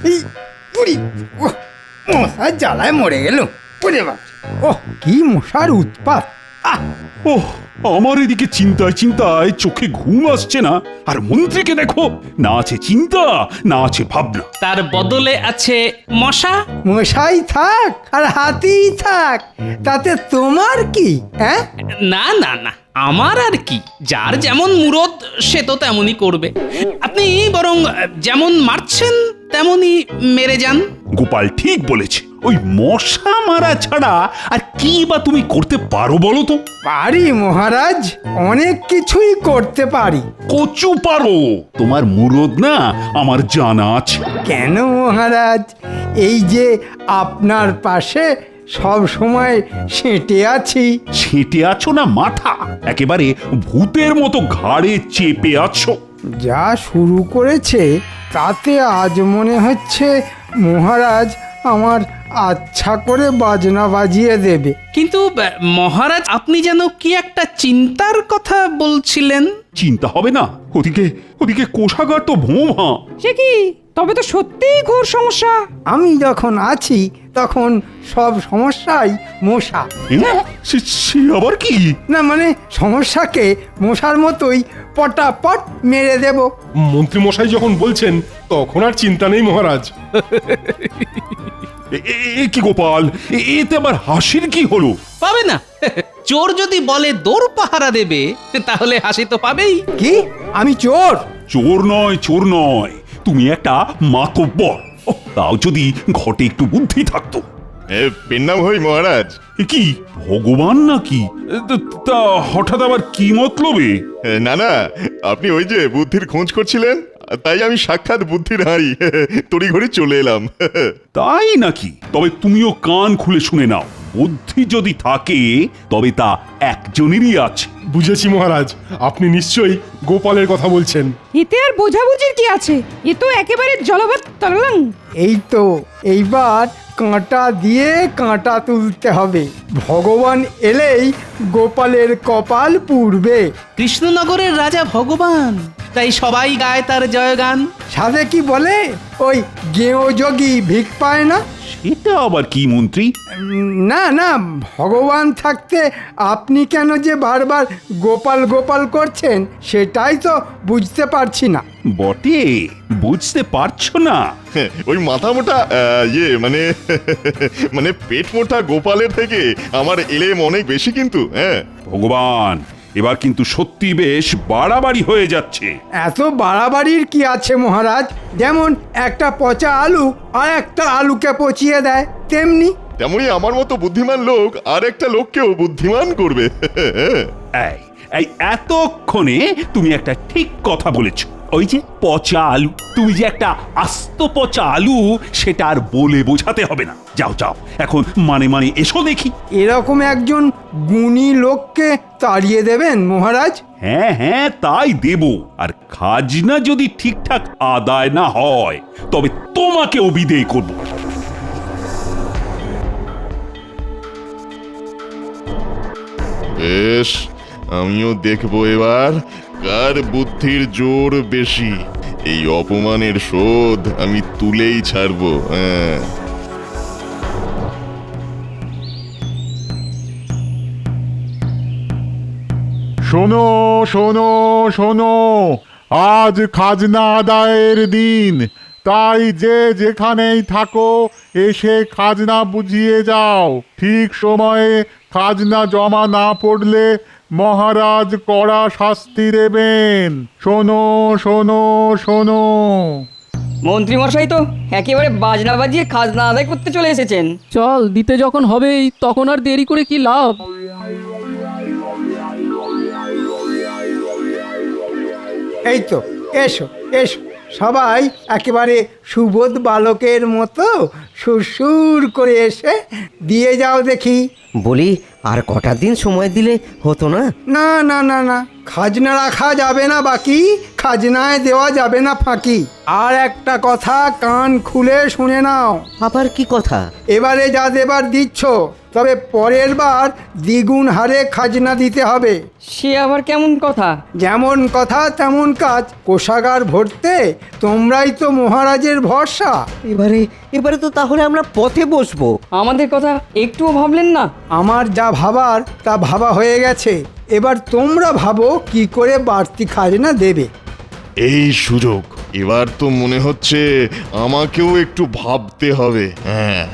এই পুরি মশা জ্বালায় মরে গেল। ওরে বাপ, ওহ কি মশার উৎপাত! ওহ, আমার এদিকে চিন্তায় চিন্তায় চোখে ঘুম আসছে না, আর মন্ত্রীকে দেখো, না আছে চিন্তা, না আছে ভাবনা। তার বদলে আছে মশা। মশাই থাক আর হাতিই থাক, তাতে তোমার কি? হ্যাঁ, না না না, আমার আর কি, যার যেমন মুরদ সে তো তেমনই করবে। আপনি বরং যেমন মারছেন তেমনই মেরে যান। গোপাল ঠিক বলেছে, ওই মশা মারা ছাড়া আর কি বা তুমি করতে পারো বলো তো? পারি মহারাজ, অনেক কিছুই করতে পারি। কচু পারো, তোমার মুরদ না আমার জানা আছে। কেন মহারাজ, এই যে আপনার পাশে সব সময় সেঁটে আছি। ছেটে আছো না মাথা, একেবারে ভূতের মতো ঘাড়ে চেপে আছো। যা শুরু করেছে তাতে আজ মনে হচ্ছে মহারাজ আমার আচ্ছা করে বাজনা বাজিয়ে দেবে। কিন্তু মহারাজ, আপনি যেন কি একটা চিন্তার কথা বলছিলেন। চিন্তা হবে না, ওদিকে ওদিকে কোষাগার তো ভোমা। সে কি, তবে তো সত্যিই ঘোর সমস্যা। আমি যখন আছি তখন সব সমস্যাই মশা। সে আবার কি? না মানে সমস্যাকে মশার মতোই পটাপট মেরে দেব। মন্ত্রী মশাই যখন বলছেন তখন আর চিন্তা নেই মহারাজ। এ কি গোপাল, এতে আবার হাসির কি হলো? পাবে না? চোর যদি বলে দৌড় পাহারা দেবে, তাহলে হাসি তো পাবেই। কি, আমি চোর? চোর নয়, চোর নয়, তুমি একটা মাতব্বর। ওহ, তাও যদি ঘটে একটু বুদ্ধি থাকতো। পেন্নাম হই মহারাজ। এ কি ভগবান নাকি? তা হঠাৎ আবার কি মতলবে? না না, আপনি ওই যে বুদ্ধির খোঁজ করছিলেন, তাই আমি সাক্ষাৎ বুদ্ধির হাঁড়ি তড়িঘড়ি চলে এলাম। তাই নাকি? তবে তুমিও কান খুলে শুনে নাও, বুদ্ধি যদি থাকে তবে তা একজনেরই আছে। বুঝেছি মহারাজ, আপনি নিশ্চয়ই গোপালের কথা বলছেন। এতে আর বোঝাবুঝির কি আছে, এ তো একেবারে জলভাত তরলাং। এই তো, এইবার কাঁটা দিয়ে কাঁটা তুলতে হবে। ভগবান এলেই গোপালের কপাল পুড়বে। কৃষ্ণনগরের রাজা ভগবান, তাই সবাই গায় তার জয়গান। সাধে কি বলে, ওই গেঁয়ো যোগী ভিক পায় না। সেটা আবার কি মন্ত্রী? না না, ভগবান থাকতে আপনি কেন যে বারবার গোপাল গোপাল করছেন সেটাই তো বুঝতে পারছি না। বটে, বুঝতে পারছো না? ওই মাথা মোটা মানে মানে পেট মোটা গোপালের থেকে আমার এলেম অনেক বেশি কিন্তু। হ্যাঁ ভগবান, এবার কিন্তু সত্যি বেশ বাড়াবাড়ি হয়ে যাচ্ছে। এত বাড়াবাড়ির কি আছে মহারাজ? যেমন একটা পচা আলু আর একটা আলুকে পচিয়ে দেয়, তেমনি তেমনি আমার মতো বুদ্ধিমান লোক আর একটা লোককেও বুদ্ধিমান করবে। এই এই এতক্ষণে তুমি একটা ঠিক কথা বলেছো। ওই যে পচা আলু, তুমি যে একটা আস্ত পচা আলু সেটা আর বলে বোঝাতে হবে না। যাও যাও, এখন মানে মানে এসো দেখি। এরকম একজন গুণী লোককে তাড়িয়ে দেবেন মহারাজ? হ্যাঁ হ্যাঁ, তাই দেব। আর খাজনা যদি ঠিকঠাক আদায় না হয় তবে তোমাকেও বিদেয় করব। বেশ, আমিও দেখবো এবার কার বুদ্ধির জোর বেশি। এই অপমানের শোধ আমি তুলেই ছাড়বো। হ্যাঁ, শোনো শোনো শোনো, আজ খাজনা আদায়ের দিন, তাই যে যেখানেই থাকো এসে খাজনা বুঝিয়ে যাও। ঠিক সময়ে খাজনা জমা না পড়লে মহারাজ কড়া শাস্তি দেবেন। শোনো শোনো শোনো। মন্ত্রী মশাই তো একেবারে বাজনা বাজিয়ে খাজনা আদায় করতে চলে এসেছেন। চল, দিতে যখন হবেই তখন আর দেরি করে কি লাভ? এই তো, এসো এসো, সবাই একেবারে সুবোধ বালকের মতো সুরসুর করে এসে দিয়ে যাও দেখি। বলি আর কটা দিন সময় দিলে হতো না? না না না না, খাজনা রাখা যাবে না বাকি, খাজনায় দেওয়া যাবে না ফাঁকি। আর একটা কথা কান খুলে শুনে নাও। আবার কি কথা? এবারে যা দেবার দিচ্ছ, তবে পরের বার দ্বিগুণ হারে খাজনা দিতে হবে। সে আবার কেমন কথা? যেমন কথা তেমন কাজ। কোষাগার ভরতে তোমরাই তো মহারাজের ভরসা। এবারে তো তাহলে আমরা পথে বসবো। আমাদের কথা একটুও ভাবলেন না? আমার যা ভাবার তা ভাবা হয়ে গেছে, এবার তোমরা ভাবো কি করে বাড়তি খাজনা দেবে। এই সুযোগ, এবার তো মনে হচ্ছে আমাকেও একটু ভাবতে হবে। হ্যাঁ,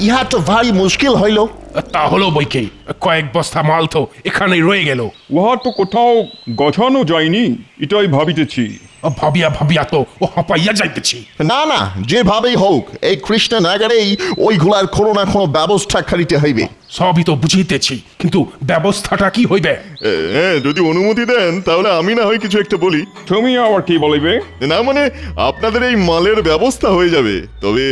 ইহা তো ভারী মুশকিল হইল। তা হলো বইকে, কয়েক বস্তা মাল তো এখানেই রয়ে গেল। উহা তো কোথাও গছানো যায়নি, এটাই ভাবিতেছি। ভাবিয়া ভাবিয়া তো ও হাঁপাইয়া যাইতেছি। না না, যেভাবেই হোক এই কৃষ্ণনগরেই ওইগুলার কোনো না কোনো ব্যবস্থা করিতে হইবে। সবই তো বুঝিতেছি, কিন্তু ব্যবস্থাটা কি হইবে? হ্যাঁ, যদি অনুমতি দেন তাহলে আমি না হয় কিছু একটা বলি। তুমি আবার কি বলিবে? না মানে আপনাদের এই মালের ব্যবস্থা হয়ে যাবে, তবে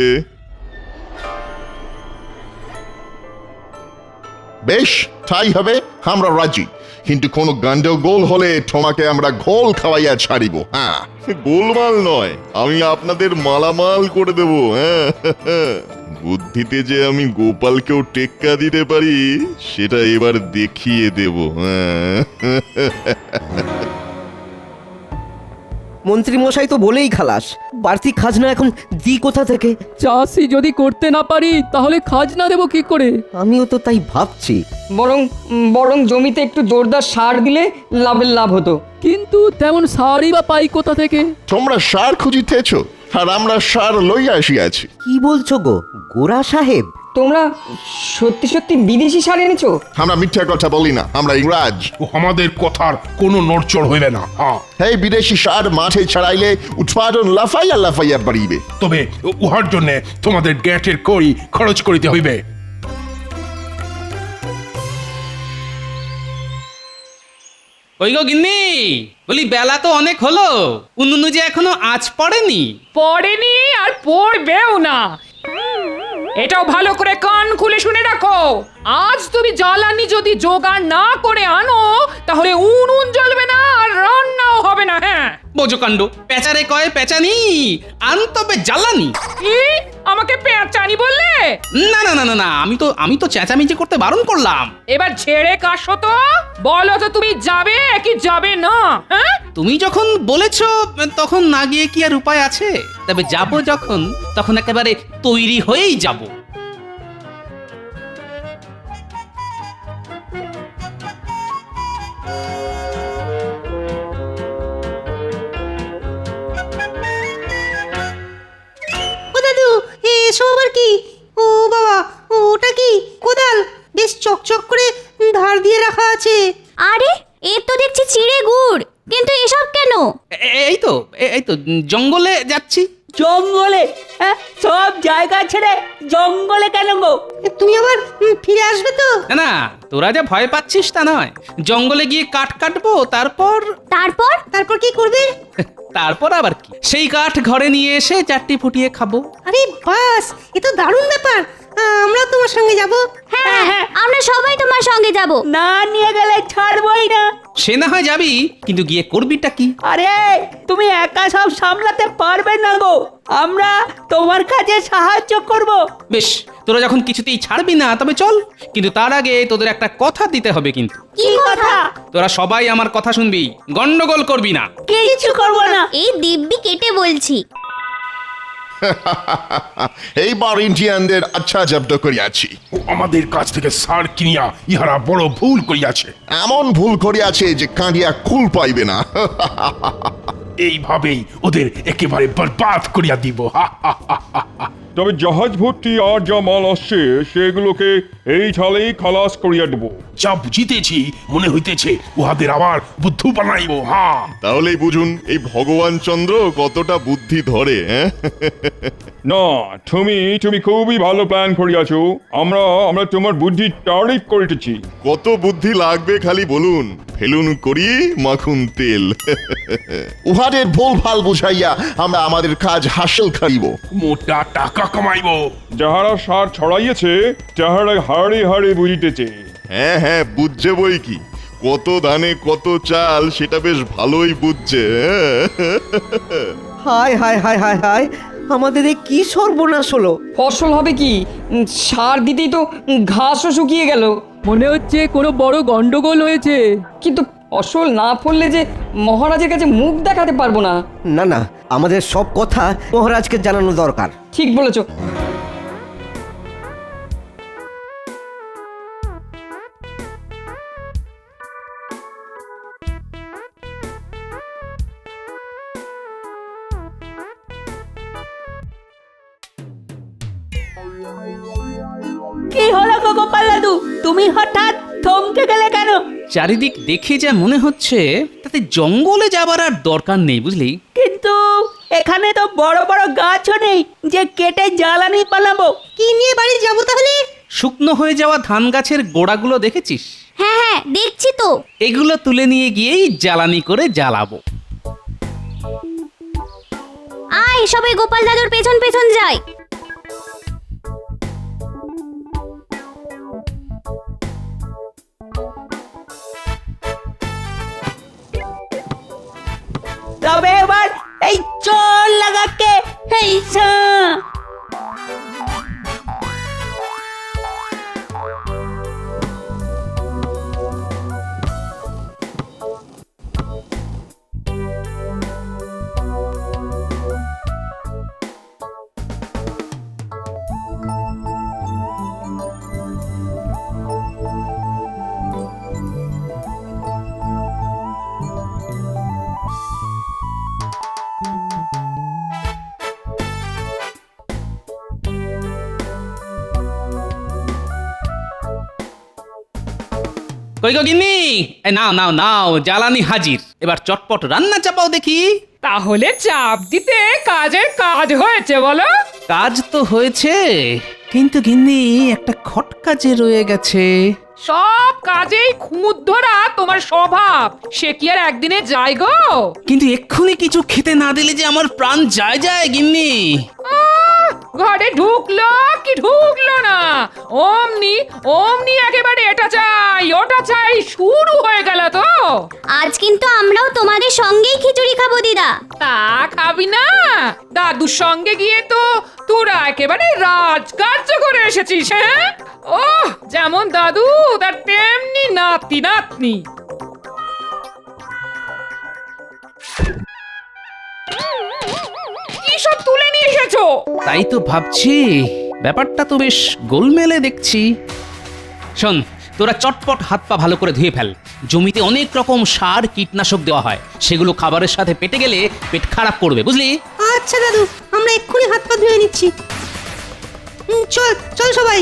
বেশ, তাই হবে, আমরা রাজি। কিন্তু কোনো গন্ডগোল হলে তোমাকে আমরা ঘোল খাওয়াইয়া ছাড়িব। হ্যাঁ, গোলমাল নয়, আমি আপনাদের মালামাল করে দেব। হ্যাঁ, বুদ্ধিতে যে আমি গোপালকেও টেক্কা দিতে পারি সেটা এবার দেখিয়ে দেব। হ্যাঁ, মন্ত্রী মশাই তো বলেই খালাস, বাড়তি খাজনা এখন দি কোথা থেকে? চাষি যদি করতে না পারি তাহলে খাজনা দেবো কি করে? আমিও তো তাই ভাবছি। বরং জমিতে একটু জোরদার সার দিলে লাভের লাভ হতো। কিন্তু তেমন সারই বা পাই কোথা থেকে? তোমরা সার খুঁজিতেছ আর আমরা সার লইয়া আসিয়াছি। কি বলছো গো গোরা সাহেব? তোমরা সত্যি সত্যি বিদেশি সার এনেছো? আমরা মিথ্যা কথা বলি না, আমরা ইংরাজ। ও আমাদের কথার কোনো নড়চড় হইবে না। হ্যাঁ, এই বিদেশি সার মাঠে ছড়াইলে উৎপাদন লাফাইয়া লাফাইয়া বাড়িবে। তবে উহার জন্য তোমাদের গ্যাটের কড়ি খরচ করিতে হইবে। ওই গো গিন্নি, বলি বেলা তো অনেক হলো, উনুনে যে এখনো আঁচ পড়েনি। পড়েনি আর পড়বেও না। এটাও ভালো করে কান খুলে শুনে রাখো। আজ তুমি জ্বালানি যদি জোগাড় না করে আনো তাহলে উনুন জ্বলবে না আর রান্নাও হবে না। হ্যাঁ, বোঝো কাণ্ড, পেঁচারে কয় পেঁচানি, আন তবে জ্বালানি। কি আমাকে পেঁচানি বললে? না না না না না, আমি তো চেঁচামেচি করতে বারণ করলাম। এবার ছেড়ে কাশো তো, বলো তো তুমি যাবে কি যাবে না? হ্যাঁ, তুমি যখন বলেছো তখন না গিয়ে কি আর উপায় আছে? তবে যাবো যখন, তখন একেবারে তৈরি হয়েই যাব। ও দাদু, এসব আবার কি? ও বাবা, ওটা কি কোদাল? বেশ চকচক করে ধার দিয়ে রাখা আছে। আরে এ তো দেখছি চিড়ে গুড়, কিন্তু এসব কেন? এই তো জঙ্গলে যাচ্ছি। জঙ্গলে? হ্যাঁ, সব জায়গা ছেড়ে জঙ্গলে কেন গো? তুমি আবার ফিরে আসবে তো? না না, তোরা যা ভয় পাচ্ছিস তা নয়। জঙ্গলে গিয়ে কাঠ কাটবো, তারপর তারপর কি করবে? তারপর আবার কি, সেই কাঠ ঘরে নিয়ে এসে চারটি ফুটিয়ে খাবো। আরে বাস, এ তো দারুণ ব্যাপার। আমরা তোমার সঙ্গে যাব। হ্যাঁ হ্যাঁ, আমরা সবাই তোমার সঙ্গে যাব। না নিয়ে গেলে ছাড়বই না। সে না হয় যাবি, কিন্তু গিয়ে করবিটা কি? আরে তুমি একা সব সামলাতে পারবে না গো, আমরা তোমার কাছে সাহায্য করব। বেশ, তোরা যখন কিছুতেই ছাড়বি না তবে চল, কিন্তু তার আগে তোদের একটা কথা দিতে হবে। কিন্তু কি কথা? তোরা সবাই আমার কথা শুনবি, গন্ডগোল করবি না। কিছু করব না, এই দিব্যি কেটে বলছি। এইবার ইন্ডিয়ানদের আচ্ছা জব্দ করিয়াছি। আমাদের কাছ থেকে সার কিনিয়া ইহারা বড় ভুল করিয়াছে। এমন ভুল করিয়াছে যে কাঁদিয়া কুল পাইবে না। এইভাবেই ওদের একেবারে বরবাদ করিয়া দিব। তবে জাহাজ ভর্তি আর যা মাল আসছে সেগুলোকে এই ছলেই খালাস করিয়া দেব। যা বুঝিতেছি মনে হইতেছে উহাদের আবার বুদ্ধু বানাইব। হ্যাঁ, তাহলেই বুঝুন এই ভগবান চন্দ্র কতটা বুদ্ধি ধরে। হ্যাঁ, না, তুমি খুবই ভালো প্ল্যান করিয়াছো। আমরা তোমার বুদ্ধি তারিফ করিতেছি। কত বুদ্ধি লাগবে খালি বলুন, ফেলুন করি মাখুন তেল। উহাদের ভুল ভাল বুঝাইয়া আমরা আমাদের কাজ হাসিল করিব। মোটা টাকা কামাইব। যাহারা সার ছড়াইয়েছে তাহারা হাড়ে হাড়ে বুঝিতেছে। হ্যাঁ হ্যাঁ, বুঝছে বই কি, কত ধানে কত চাল সেটা বেশ ভালোই বুঝছে। হায় হায় হায় হায় হায়, আমাদের এ কি সর্বনাশ হলো। ফসল হবে কি? সার দিতেই তো ঘাসও শুকিয়ে গেল। মনে হচ্ছে কোনো বড় গন্ডগোল হয়েছে। কিন্তু ফসল না ফললে যে মহারাজের কাছে মুখ দেখাতে পারবো না। না না, আমাদের সব কথা মহারাজকে জানানো দরকার। ঠিক বলেছো। কি হলো গো গোপাল দাদু, তুমি হঠাৎ থমকে গেলে কেন? চারিদিক দেখে যা মনে হচ্ছে তাতে জঙ্গলে যাবার আর দরকার নেই, বুঝলি? কিন্তু এখানে তো বড় বড় গাছও নেই যে কেটে জ্বালানি বানাবো। কি নিয়ে বাড়ি যাবো তাহলে? শুকনো হয়ে যাওয়া ধান গাছের গোড়াগুলো দেখেছিস? হ্যাঁ হ্যাঁ দেখছি তো। এগুলো তুলে নিয়ে গিয়েই জ্বালানি করে জ্বালাবো। আয় সবাই গোপাল দাদুর পেছন পেছন যাই। তবে এবার এই চল লাগাকে এই কই গো গিন্নি, এই নাও নাও নাও, জ্বালানি হাজির। এবার চটপট রান্না চাপাও দেখি। তাহলে চাপ দিতে কাজের কাজ হয়েছে বলো? কাজ তো হয়েছে, কিন্তু গিন্নি একটা খটকা যে রয়ে গেছে। সব কাজেই খুঁত ধরা তোমার স্বভাব, সে কি আর একদিনে যায় গো? কিন্তু এক্ষুনি কিছু খেতে না দিলে যে আমার প্রাণ যায় যায় গিন্নি। ঘরে ঢুকলো কি ঢুকলো না, অমনি অমনি একেবারে এটা চাই ওটা চাই শুরু হয়ে গেল তো। আজ কিন্তু আমরাও তোমাদের সঙ্গেই খিচুড়ি খাবো দিদা। তা খাবি না? দাদুর সঙ্গে গিয়ে তো তোরা একেবারে রাজকার্য করে এসেছিস। হ্যাঁ, ওহ যেমন দাদু তার তেমনি নাতি নাতনি। কি সব তুলে নিয়ে এসেছো? তাই তো ভাবছি, ব্যাপারটা তো বেশ গোলমেলে দেখছি। শোন, তোরা চটপট হাত পা ভালো করে ধুয়ে ফেল। জমিতে অনেক রকম সার কীটনাশক দেওয়া হয়, সেগুলো খাবারের সাথে পেটে গেলে পেট খারাপ করবে, বুঝলি? আচ্ছা দাদু, আমরা এক্ষুনি হাত পা ধুয়ে নিচ্ছি। চল চল সবাই।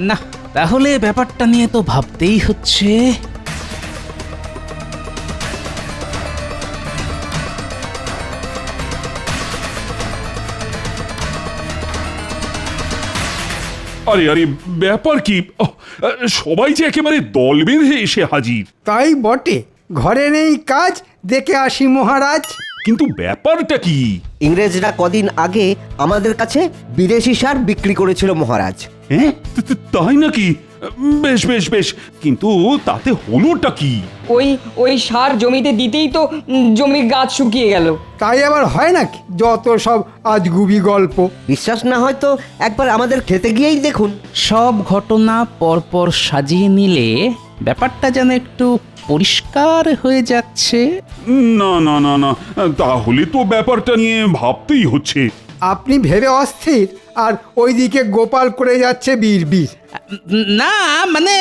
না, তাহলে ব্যাপারটা নিয়ে তো ভাবতেই হচ্ছে। আরে আরে, ব্যাপার কি? সবাই যে একেবারে দল বেঁধে এসে হাজির। তাই বটে, ঘরে নেই কাজ, দেখে আসি মহারাজ। কিন্তু ব্যাপারটা কি? ইংরেজরা কদিন আগে আমাদের কাছে বিদেশি সার বিক্রি করেছিল মহারাজ। হ্যাঁ, তাই নাকি? বেশ বেশ বেশ, কিন্তু তাতে হলোটা কি? ওই সার জমিতে দিতেই তো জমির গাছ শুকিয়ে গেল। তাই আবার হয় নাকি? যত সব আজগুবি গল্প। বিশ্বাস না হয় তো একবার আমাদের খেতে গিয়েই দেখুন। সব ঘটনা পরপর সাজিয়ে নিলে ব্যাপারটা যেন একটু পরিষ্কার হয়ে যাচ্ছে। না না না না, তাহলে তো ব্যাপারটা নিয়ে ভাবতেই হচ্ছে। আপনি ভেবে অস্থির, আর ওইদিকে গোপাল করে যাচ্ছে বীর। না মানে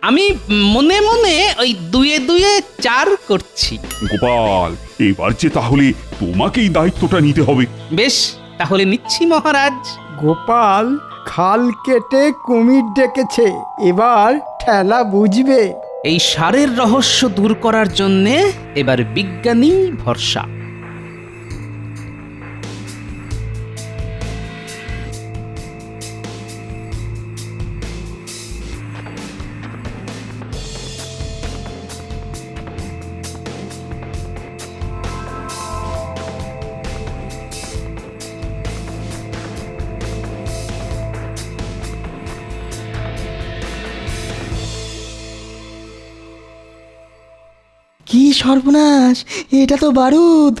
আমি মনে মনে ওই দুয়ে দুয়ে চার করছি। গোপাল, এবার যে তাহলে তোমাকেই দায়িত্বটা নিতে হবে। বেশ, তাহলে নিচ্ছি মহারাজ। গোপাল খাল কেটে কুমির ডেকেছে, এবার ঠেলা বুঝবে। এই সারের রহস্য দূর করার জন্যে এবার বিজ্ঞানী ভরসা। কি সর্বনাশ, এটা তো বারুদ,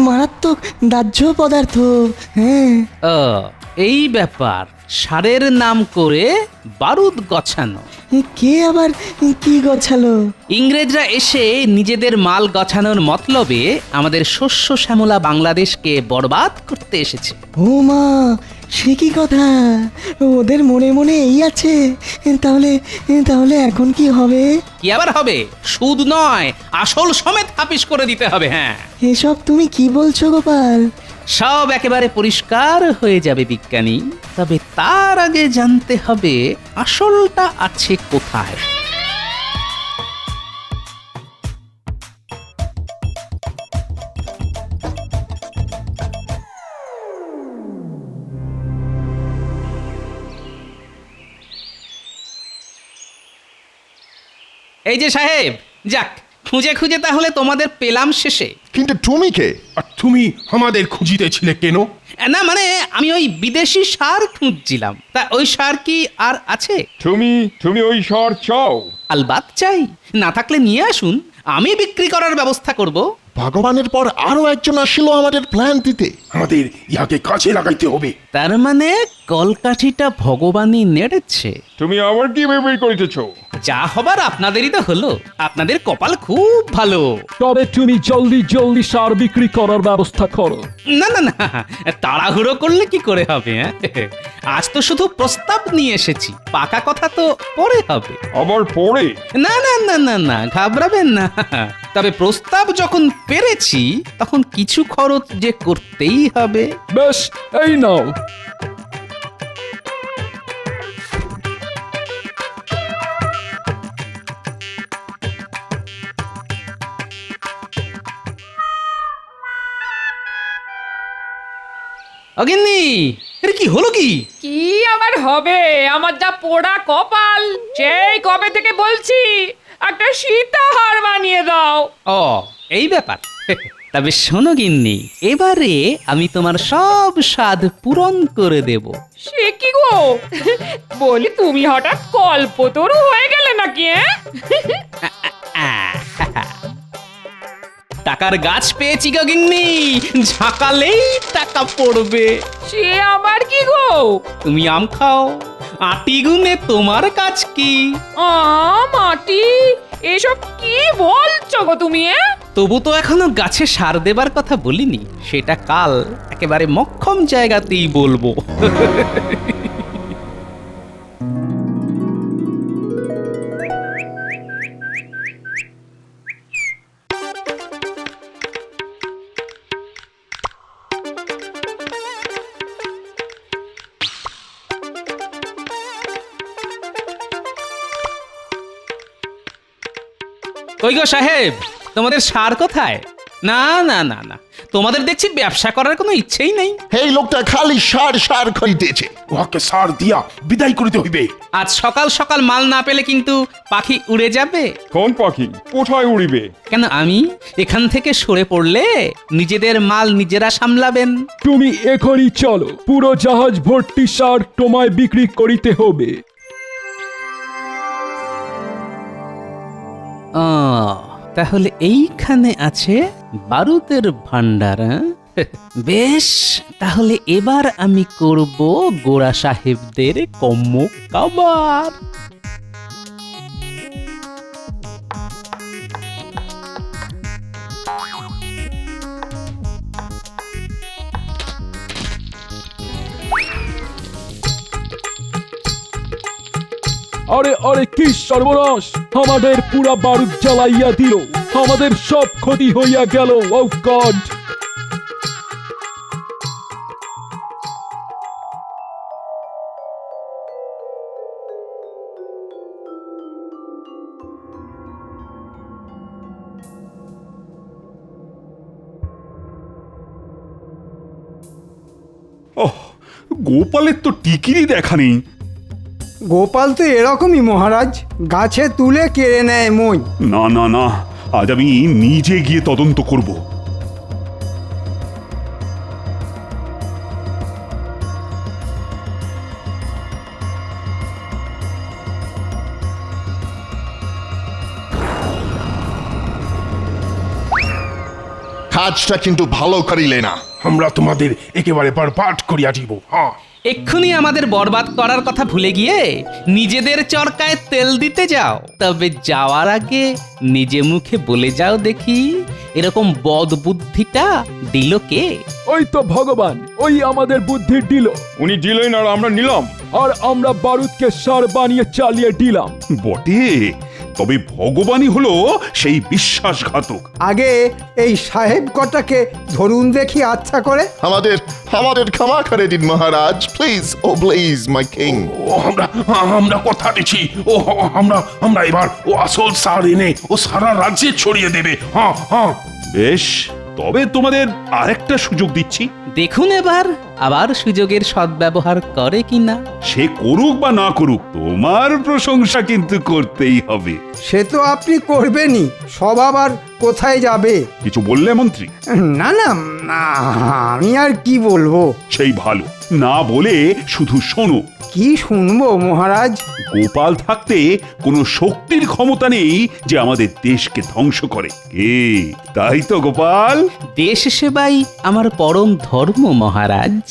মারাত্মক দাহ্য পদার্থ। হ্যাঁ, ও এই ব্যাপার, সারের নাম করে বারুদ গছানো। কে আবার কি গছালো? ইংরেজরা এসে নিজেদের মাল গছানোর মতলবে আমাদের শস্য শ্যামলা বাংলাদেশকে বরবাদ করতে এসেছে। ও মা, সে কি কথা! ওদের মনে মনে এই আছে। তাহলে তাহলে এখন কি হবে? কি আবার হবে? সুদ নয়, আসল সমেত হাফিস করে দিতে হবে। হ্যাঁ, এসব তুমি কি বলছো গোপাল? সব একেবারে পরিষ্কার হয়ে যাবে বিজ্ঞানী, তবে তার আগে জানতে হবে আসলটা আছে কোথায়। এই যে সাহেব, যাক খুঁজে খুঁজে তাহলে তোমাদের পেলাম শেষে। কিন্তু তুমি কে? আর তুমি আমাদের খুঁজিতেছিলে কেন? না মানে আমি ওই বিদেশি সার খুঁজছিলাম, তা ওই সার কি আর আছে? তুমি ওই সার চাও? আলবাত চাই, না থাকলে নিয়ে আসুন, আমি বিক্রি করার ব্যবস্থা করব। ভগবানের পর আরো একজন আসলো আমাদের প্ল্যান দিতে। আমাদের ইহাকে কাজে লাগাইতে হবে। তার মানে কলকাঠিটা ভগবানই নেড়েছে। তুমি আবার কি ভেবে করিতেছ? যা হবার আপনাদেরই তো হলো, আপনাদের কপাল খুব ভালো। তবে তুমি জলদি জলদি সার বিক্রি করার ব্যবস্থা করো। না না না, তাড়াহুড়ো করলে কি করে হবে? আজ তো শুধু প্রস্তাব নিয়ে এসেছি, পাকা কথা তো পরে হবে। আবার পরে? না না না না না, ঘাবড়াবেন না। তবে প্রস্তাব যখন পেরেছি তখন কিছু খরচ যে করতেই হবে। বেশ, এই নাও। অগিন্নি, এর কি হলো কি? কি আবার হবে? আমার যা পোড়া কপাল, সেই কবে থেকে বলছি একটা সীতাহার বানিয়ে দাও। ও এই ব্যাপার। তবে শোনো গিন্নি, এবারে আমি তোমার সব স্বাদ পূরণ করে দেব। সে কি গো, বলি তুমি হঠাৎ কল্পতরু হয়ে গেলে নাকি? টাকার গাছ পেয়েছি গো গিন্নি, ঝাঁকালেই টাকা পড়বে। সে আবার কি গো? তুমি আম খাও, আটি গুনে তোমার কাজ কি? মাটি, এসব কি বলছো গো তুমি? তবু তো এখনো গাছে সার দেবার কথা বলিনি, সেটা কাল একেবারে মক্ষম জায়গাতেই বলবো। কই গো সাহেব, তোমাদের সার কোথায়? না না না না, তোমাদের দেখছি ব্যবসা করার কোনো ইচ্ছেই নেই। এই লোকটা খালি সার সার খাইতেছে। উহাকে সার দিয়া বিদায় করিতে হইবে। আজ সকাল সকাল মাল না পেলে কিন্তু পাখি উড়ে যাবে। কোন পাখি? কোথায় উড়িবে? কেন, আমি এখান থেকে সরে পড়লে নিজেদের মাল নিজেরা সামলাবেন। তুমি এখনই চলো, পুরো জাহাজ ভর্তি সার তোমায় বিক্রি করিতে হবে। তাহলে এইখানে আছে বারুদের ভান্ডার। বেশ, তাহলে এবার আমি করব গোড়া সাহেবদের কম্ম কাবার। আরে আরে, কি সর্বনাশ! আমাদের পুরা বারুদ জ্বালাইয়া দিল, আমাদের সব ক্ষতি হইয়া গেল। ও গড! ওহ, গোপালের তো টিকিরই দেখা নেই। গোপাল তো এরকমই মহারাজ, গাছে তুলে কেড়ে নেয় মই। না না না, আজ আমি নিজে গিয়ে তদন্ত করব। কাজটা কিন্তু ভালো করিলে না। আমরা তোমাদের একেবারে বরবাদ করিয়া দিব। হ্যাঁ, এক্ষুনি আমাদের বরবাদ করার কথা ভুলে গিয়ে নিজেদের চরকায় তেল দিতে যাও। তবে যাওয়ার আগে নিজে মুখে বলে যাও দেখি, এরকম বদ বুদ্ধিটা দিল কে? ওই তো ভগবান, ওই আমাদের বুদ্ধি দিল। উনি দিলেন আর আমরা নিলাম। আর আমরা বারুদকে সার বানিয়ে চালিয়ে দিলাম। বটে, তবে ভগবানই হলো সেই বিশ্বাসঘাতক। আগে এই সাহেব কটাকে ধরুন দেখি আচ্ছা করে। আমাদের আমাদের ক্ষমা করে দিন মহারাজ, please, oh please my king. ও আমরা কথা দিচ্ছি, ও আমরা এবার ও আসল সার এনে ও সারা রাজ্যে ছড়িয়ে দেবে। হ্যাঁ হ্যাঁ। বেশ, তবে তোমাদের আরেকটা সুযোগ দিচ্ছি। দেখুন এবার আবার সুযোগের সদ্ব্যবহার করে কিনা। সে করুক বা না করুক, তোমার প্রশংসা কিন্তু করতেই হবে। সে তো আপনি করবেনই, সব আবার কোথায় যাবে? কিছু বললে মন্ত্রী? না না না, আমি আর কি বলবো। সেই ভালো, না বলে শুধু শোনো। কি শুনবো মহারাজ? গোপাল থাকতে কোনো শক্তির ক্ষমতা নেই যে আমাদের দেশকে ধ্বংস করে। কে? তাই তো গোপাল? দেশ সেবাই আমার পরম ধর্ম মহারাজ।